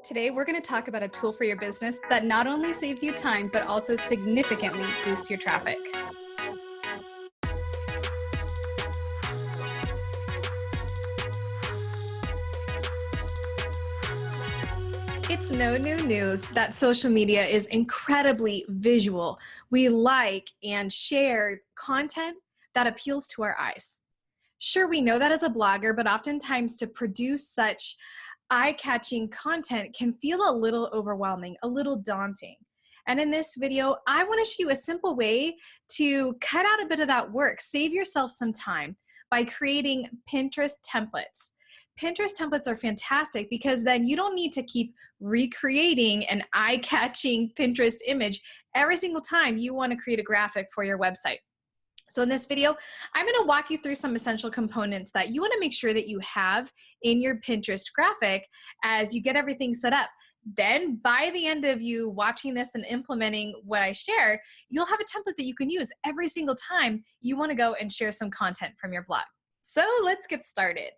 Today, we're going to talk about a tool for your business that not only saves you time, but also significantly boosts your traffic. It's no new news that social media is incredibly visual. We like and share content that appeals to our eyes. Sure, we know that as a blogger, but oftentimes to produce such eye-catching content can feel a little overwhelming, a little daunting. And in this video, I want to show you a simple way to cut out a bit of that work, save yourself some time by creating Pinterest templates. Pinterest templates are fantastic because then you don't need to keep recreating an eye-catching Pinterest image every single time you want to create a graphic for your website. So in this video, I'm going to walk you through some essential components that you want to make sure that you have in your Pinterest graphic as you get everything set up. Then by the end of you watching this and implementing what I share, you'll have a template that you can use every single time you want to go and share some content from your blog. So let's get started.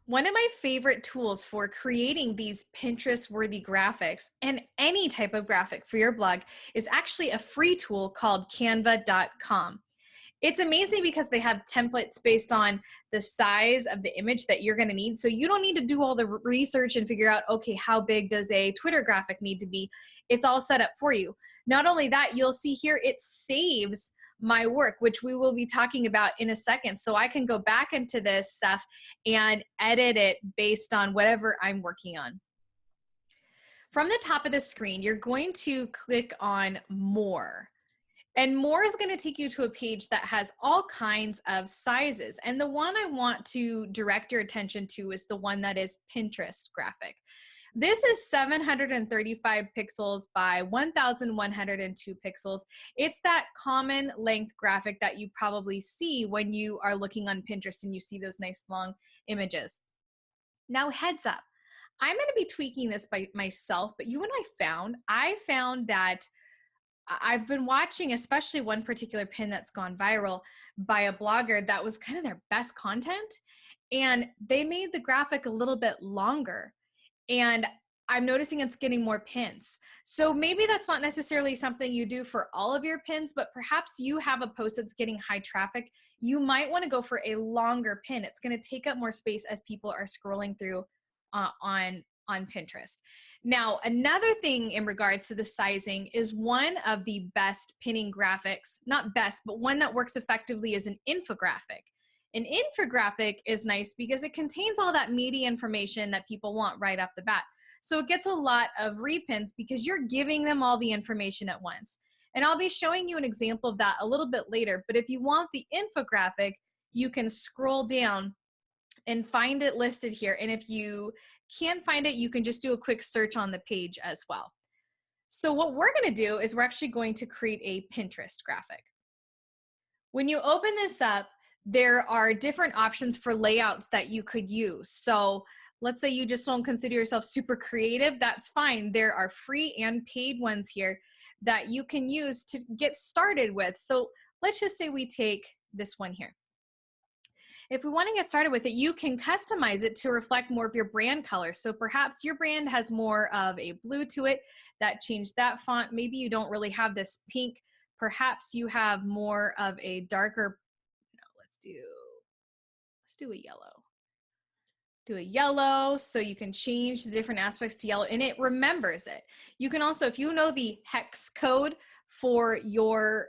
One of my favorite tools for creating these Pinterest-worthy graphics and any type of graphic for your blog is actually a free tool called Canva.com. It's amazing because they have templates based on the size of the image that you're going to need. So you don't need to do all the research and figure out, okay, how big does a Twitter graphic need to be? It's all set up for you. Not only that, you'll see here it saves my work, which we will be talking about in a second. So I can go back into this stuff and edit it based on whatever I'm working on. From the top of the screen, you're going to click on More. And More is going to take you to a page that has all kinds of sizes. And the one I want to direct your attention to is the one that is Pinterest graphic. This is 735 pixels by 1,102 pixels. It's that common length graphic that you probably see when you are looking on Pinterest and you see those nice long images. Now, heads up, I'm going to be tweaking this by myself, but I found that I've been watching, especially one particular pin that's gone viral by a blogger that was kind of their best content, and they made the graphic a little bit longer. And I'm noticing it's getting more pins. So maybe that's not necessarily something you do for all of your pins, but perhaps you have a post that's getting high traffic. You might want to go for a longer pin. It's going to take up more space as people are scrolling through on Pinterest. Now, another thing in regards to the sizing is one of the best pinning graphics, not best, but one that works effectively is an infographic. An infographic is nice because it contains all that meaty information that people want right off the bat. So it gets a lot of repins because you're giving them all the information at once. And I'll be showing you an example of that a little bit later. But if you want the infographic, you can scroll down and find it listed here. And if you can't find it, you can just do a quick search on the page as well. So what we're going to do is we're actually going to create a Pinterest graphic. When you open this up, there are different options for layouts that you could use. So let's say you just don't consider yourself super creative, that's fine. There are free and paid ones here that you can use to get started with. So let's just say we take this one here. If we want to get started with it, you can customize it to reflect more of your brand color. So perhaps your brand has more of a blue to it, that changed that font. Maybe you don't really have this pink. Perhaps you have more of a darker, let's do a yellow. Do a yellow so you can change the different aspects to yellow and it remembers it. You can also, if you know the hex code for your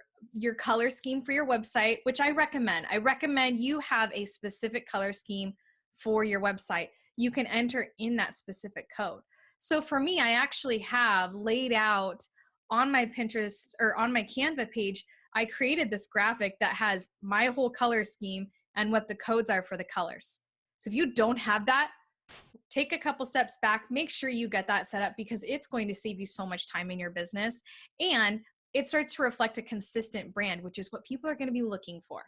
color scheme for your website, which I recommend you have a specific color scheme for your website. You can enter in that specific code. So for me, I actually have laid out on my Pinterest or on my Canva page, I created this graphic that has my whole color scheme and what the codes are for the colors. So if you don't have that, take a couple steps back, make sure you get that set up because it's going to save you so much time in your business. And it starts to reflect a consistent brand, which is what people are going to be looking for.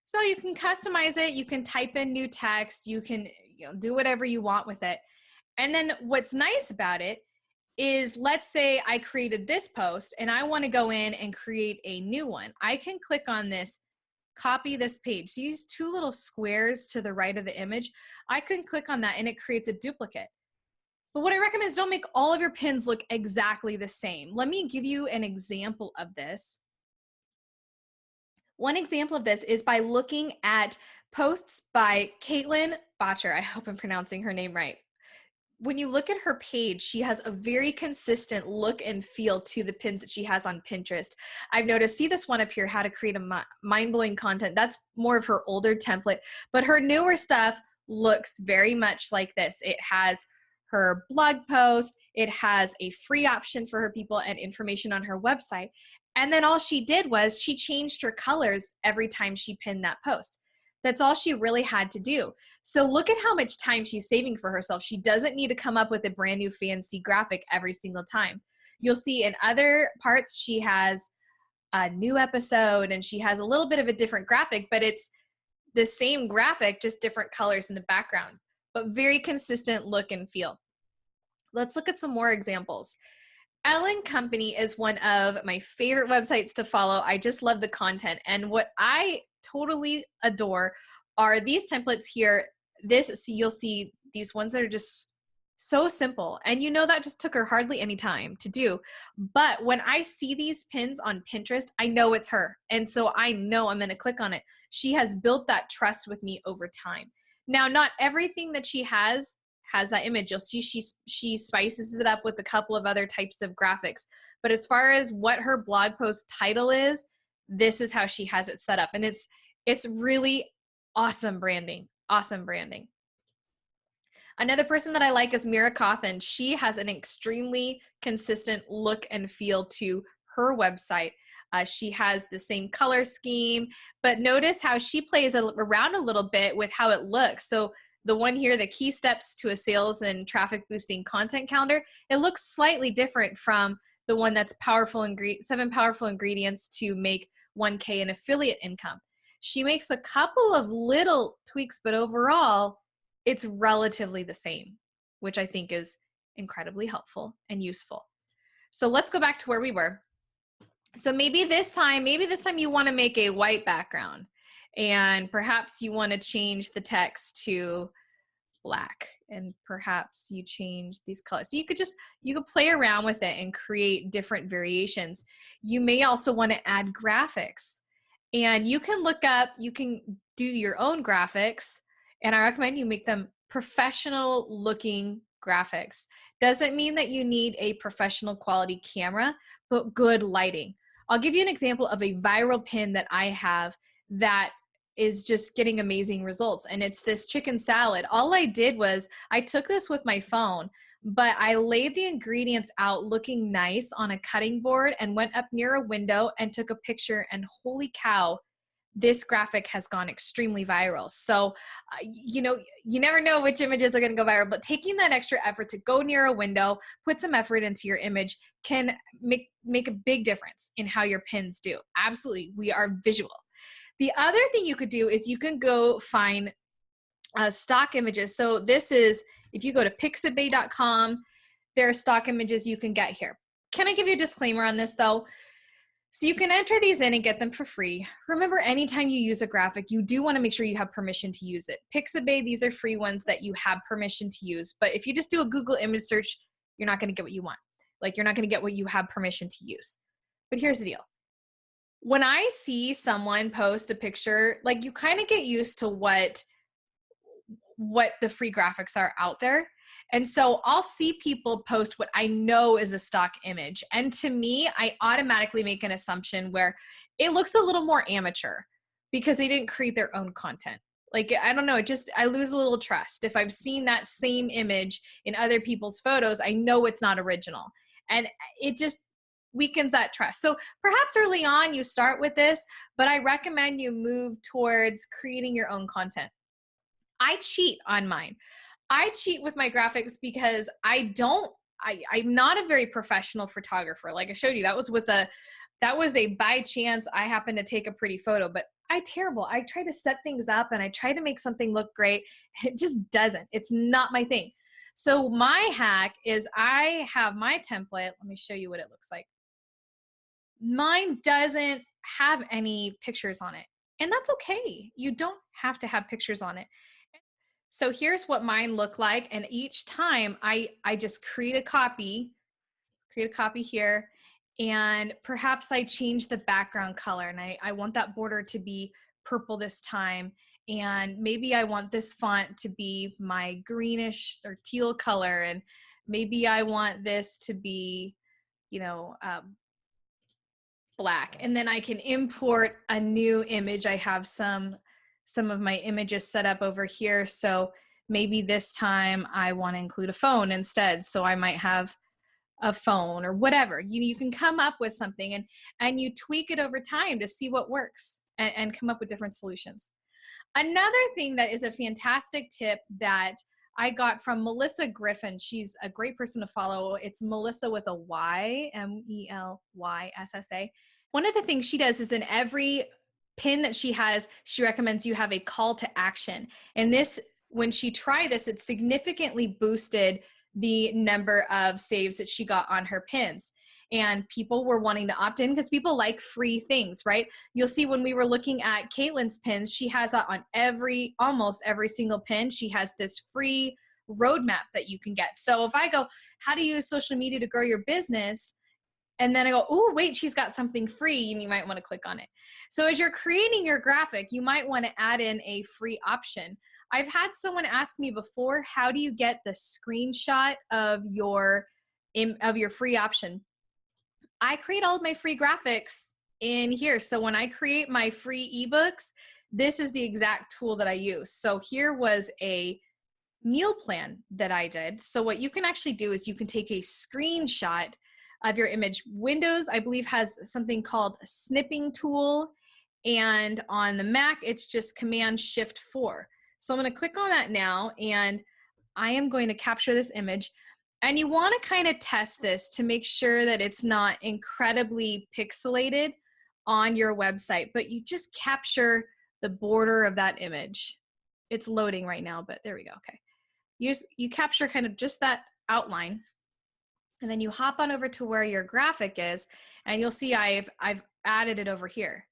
So you can customize it. You can type in new text. You can do whatever you want with it. And then what's nice about it is, let's say I created this post and I want to go in and create a new one. I can click on this, copy this page. These two little squares to the right of the image, I can click on that and it creates a duplicate. But what I recommend is don't make all of your pins look exactly the same. Let me give you an example of this. One example of this is by looking at posts by Caitlin Botcher. I hope I'm pronouncing her name right. When you look at her page, she has a very consistent look and feel to the pins that she has on Pinterest. I've noticed, see this one up here, how to create a mind-blowing content. That's more of her older template, but her newer stuff looks very much like this. It has her blog post, it has a free option for her people and information on her website. And then all she did was she changed her colors every time she pinned that post. That's all she really had to do. So look at how much time she's saving for herself. She doesn't need to come up with a brand new fancy graphic every single time. You'll see in other parts, she has a new episode and she has a little bit of a different graphic, but it's the same graphic, just different colors in the background, but very consistent look and feel. Let's look at some more examples. Ellen Company is one of my favorite websites to follow. I just love the content. And what I totally adore are these templates here. You'll see these ones that are just so simple. And you know that just took her hardly any time to do. But when I see these pins on Pinterest, I know it's her. And so I know I'm going to click on it. She has built that trust with me over time. Now, not everything that she has that image. You'll see she spices it up with a couple of other types of graphics. But as far as what her blog post title is, this is how she has it set up. And it's really awesome branding. Awesome branding. Another person that I like is Mira Cawthon. She has an extremely consistent look and feel to her website. She has the same color scheme, but notice how she plays around a little bit with how it looks. So the one here, the key steps to a sales and traffic boosting content calendar, it looks slightly different from the one that's 7 powerful ingredients to make 1K in affiliate income. She makes a couple of little tweaks, but overall, it's relatively the same, which I think is incredibly helpful and useful. So let's go back to where we were. So maybe this time you want to make a white background, and perhaps you want to change the text to black, and perhaps you change these colors. So you could play around with it and create different variations. You may also want to add graphics, and you can do your own graphics, and I recommend you make them professional looking graphics. Doesn't mean that you need a professional quality camera, but good lighting. I'll give you an example of a viral pin that I have that is just getting amazing results. And it's this chicken salad. All I did was I took this with my phone, but I laid the ingredients out looking nice on a cutting board and went up near a window and took a picture, and holy cow, this graphic has gone extremely viral. So, you never know which images are going to go viral, but taking that extra effort to go near a window, put some effort into your image can make a big difference in how your pins do. Absolutely. We are visual. The other thing you could do is you can go find stock images. So this is, if you go to pixabay.com, there are stock images you can get here. Can I give you a disclaimer on this though? So you can enter these in and get them for free. Remember, anytime you use a graphic, you do want to make sure you have permission to use it. Pixabay, these are free ones that you have permission to use. But if you just do a Google image search, you're not going to get what you want. Like, you're not going to get what you have permission to use. But here's the deal. When I see someone post a picture, like, you kind of get used to what the free graphics are out there. And so I'll see people post what I know is a stock image. And to me, I automatically make an assumption where it looks a little more amateur because they didn't create their own content. Like, I don't know, I lose a little trust. If I've seen that same image in other people's photos, I know it's not original. And it just weakens that trust. So perhaps early on you start with this, but I recommend you move towards creating your own content. I cheat on mine. I cheat with my graphics because I'm not a very professional photographer. Like I showed you, that was a by chance, I happened to take a pretty photo, but I try to set things up and I try to make something look great. It just doesn't. It's not my thing. So my hack is I have my template. Let me show you what it looks like. Mine doesn't have any pictures on it, and that's okay. You don't have to have pictures on it. So here's what mine look like. And each time I just create a copy here, and perhaps I change the background color, and I want that border to be purple this time. And maybe I want this font to be my greenish or teal color. And maybe I want this to be, you know, black. And then I can import a new image. I have some of my images set up over here. So maybe this time I want to include a phone instead. So I might have a phone or whatever. You can come up with something, and you tweak it over time to see what works, and come up with different solutions. Another thing that is a fantastic tip that I got from Melissa Griffin. She's a great person to follow. It's Melissa with a Y, Melyssa. One of the things she does is in every pin that she has, she recommends you have a call to action. And this, when she tried this, it significantly boosted the number of saves that she got on her pins. And people were wanting to opt in because people like free things, right? You'll see when we were looking at Caitlin's pins, she has that on almost every single pin. She has this free roadmap that you can get. So if I go, how to use social media to grow your business? And then I go, oh, wait, she's got something free, and you might want to click on it. So as you're creating your graphic, you might want to add in a free option. I've had someone ask me before, how do you get the screenshot of your free option? I create all of my free graphics in here. So when I create my free ebooks, this is the exact tool that I use. So here was a meal plan that I did. So what you can actually do is you can take a screenshot of your image. Windows, I believe, has something called a snipping tool. And on the Mac, it's just Command-Shift-4. So I'm going to click on that now, and I am going to capture this image. And you want to kind of test this to make sure that it's not incredibly pixelated on your website, but you just capture the border of that image. It's loading right now, but there we go. Okay. You capture kind of just that outline, and then you hop on over to where your graphic is, and you'll see I've added it over here.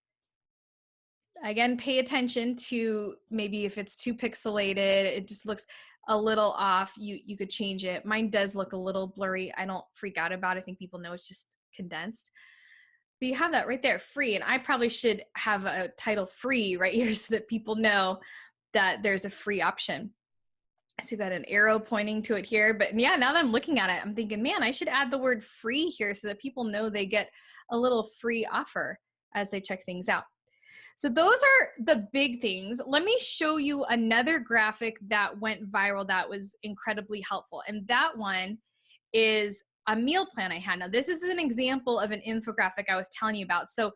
Again, pay attention to maybe if it's too pixelated, it just looks a little off, you could change it. Mine does look a little blurry. I don't freak out about it. I think people know it's just condensed. But you have that right there, free. And I probably should have a title free right here so that people know that there's a free option. I see got an arrow pointing to it here. But yeah, now that I'm looking at it, I'm thinking, man, I should add the word free here so that people know they get a little free offer as they check things out. So those are the big things. Let me show you another graphic that went viral that was incredibly helpful. And that one is a meal plan I had. Now, this is an example of an infographic I was telling you about. So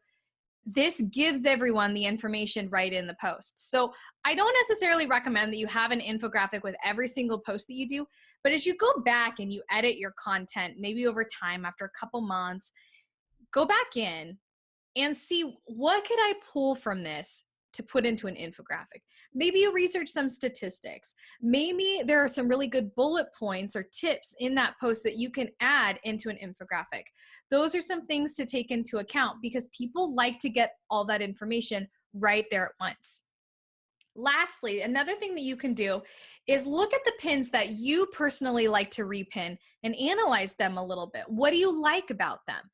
this gives everyone the information right in the post. So I don't necessarily recommend that you have an infographic with every single post that you do, but as you go back and you edit your content, maybe over time after a couple months, go back in and see what could I pull from this to put into an infographic. Maybe you research some statistics. Maybe there are some really good bullet points or tips in that post that you can add into an infographic. Those are some things to take into account because people like to get all that information right there at once. Lastly, another thing that you can do is look at the pins that you personally like to repin and analyze them a little bit. What do you like about them?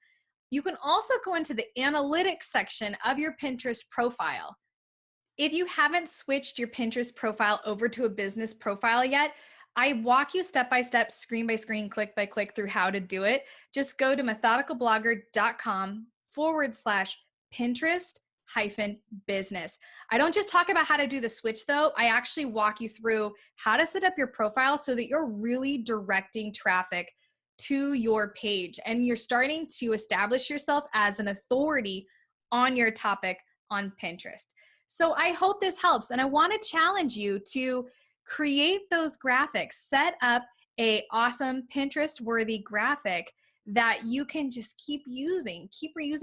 You can also go into the analytics section of your Pinterest profile. If you haven't switched your Pinterest profile over to a business profile yet, I walk you step by step, screen by screen, click by click through how to do it. Just go to methodicalblogger.com/Pinterest-business. I don't just talk about how to do the switch though. I actually walk you through how to set up your profile so that you're really directing traffic to your page and you're starting to establish yourself as an authority on your topic on Pinterest. So I hope this helps, and I want to challenge you to create those graphics, set up a awesome Pinterest worthy graphic that you can just keep reusing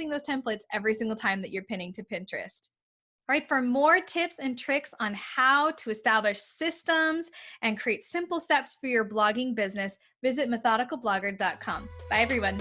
those templates every single time that you're pinning to Pinterest. All right, for more tips and tricks on how to establish systems and create simple steps for your blogging business, visit methodicalblogger.com. Bye, everyone.